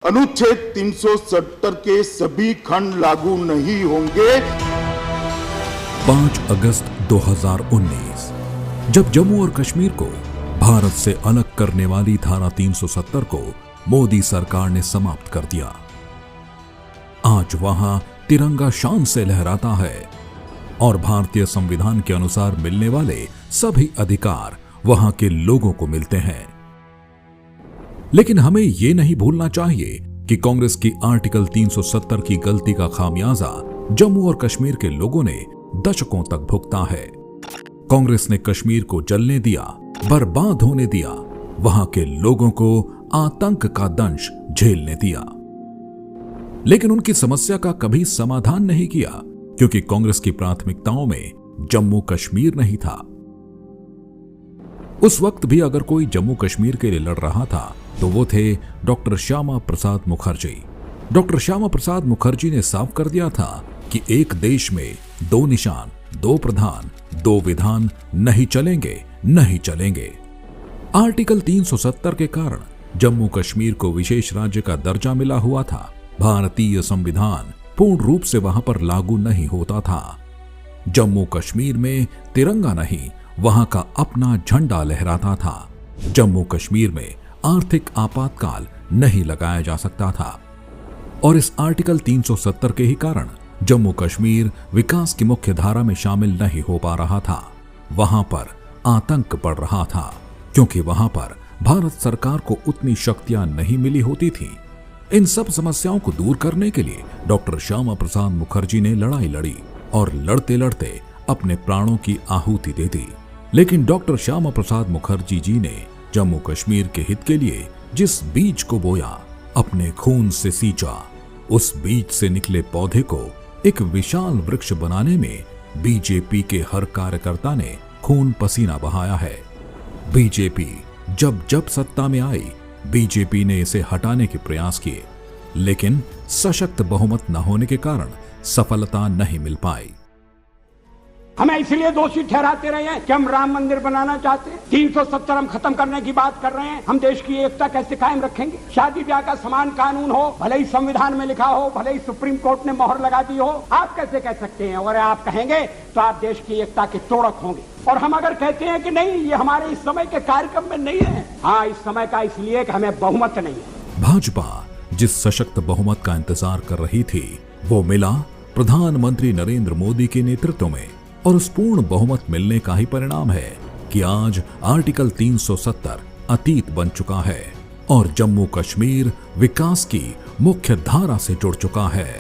अनुच्छेद 370 के सभी खंड लागू नहीं होंगे। 5 अगस्त 2019 जब जम्मू और कश्मीर को भारत से अलग करने वाली धारा 370 को मोदी सरकार ने समाप्त कर दिया। आज वहां तिरंगा शान से लहराता है और भारतीय संविधान के अनुसार मिलने वाले सभी अधिकार वहां के लोगों को मिलते हैं। लेकिन हमें यह नहीं भूलना चाहिए कि कांग्रेस की आर्टिकल 370 की गलती का खामियाजा जम्मू और कश्मीर के लोगों ने दशकों तक भुगता है। कांग्रेस ने कश्मीर को जलने दिया, बर्बाद होने दिया, वहां के लोगों को आतंक का दंश झेलने दिया, लेकिन उनकी समस्या का कभी समाधान नहीं किया, क्योंकि कांग्रेस की प्राथमिकताओं में जम्मू कश्मीर नहीं था। उस वक्त भी अगर कोई जम्मू कश्मीर के लिए लड़ रहा था तो वो थे डॉक्टर श्यामा प्रसाद मुखर्जी। डॉक्टर श्यामा प्रसाद मुखर्जी ने साफ कर दिया था कि एक देश में 2 निशान, 2 प्रधान, 2 विधान नहीं चलेंगे, नहीं चलेंगे। आर्टिकल 370 के कारण जम्मू कश्मीर को विशेष राज्य का दर्जा मिला हुआ था। भारतीय संविधान पूर्ण रूप से वहां पर लागू नहीं होता था। जम्मू कश्मीर में तिरंगा नहीं, वहां का अपना झंडा लहराता था। जम्मू कश्मीर में आर्थिक आपातकाल नहीं लगाया जा सकता था और इस आर्टिकल 370 के ही कारण जम्मू कश्मीर विकास की मुख्य धारा में शामिल नहीं हो पा रहा था। वहां पर आतंक बढ़ रहा था, क्योंकि वहां पर भारत सरकार को उतनी शक्तियां नहीं मिली होती थी। इन सब समस्याओं को दूर करने के लिए डॉक्टर श्यामा प्रसाद मुखर्जी ने लड़ाई लड़ी और लड़ते लड़ते अपने प्राणों की आहुति दे दी। लेकिन डॉक्टर श्यामा प्रसाद मुखर्जी जी ने जम्मू कश्मीर के हित के लिए जिस बीज को बोया, अपने खून से सींचा, उस बीज से निकले पौधे को एक विशाल वृक्ष बनाने में बीजेपी के हर कार्यकर्ता ने खून पसीना बहाया है। बीजेपी जब जब सत्ता में आई, बीजेपी ने इसे हटाने के प्रयास किए, लेकिन सशक्त बहुमत न होने के कारण सफलता नहीं मिल पाई। हमें इसलिए दोषी ठहराते रहे हैं कि हम राम मंदिर बनाना चाहते हैं, 370 हम खत्म करने की बात कर रहे हैं। हम देश की एकता कैसे कायम रखेंगे? शादी ब्याह का समान कानून हो, भले ही संविधान में लिखा हो, भले ही सुप्रीम कोर्ट ने मोहर लगा दी हो, आप कैसे कह सकते हैं? अगर आप कहेंगे तो आप देश की एकता के तोड़क होंगे। और हम अगर कहते हैं कि नहीं, ये हमारे इस समय के कार्यक्रम में नहीं है, हाँ इस समय का इसलिए कि हमें बहुमत नहीं है। भाजपा जिस सशक्त बहुमत का इंतजार कर रही थी, वो मिला प्रधानमंत्री नरेंद्र मोदी के नेतृत्व में, और उस पूर्ण बहुमत मिलने का ही परिणाम है कि आज आर्टिकल 370 अतीत बन चुका है और जम्मू कश्मीर विकास की मुख्य धारा से जुड़ चुका है।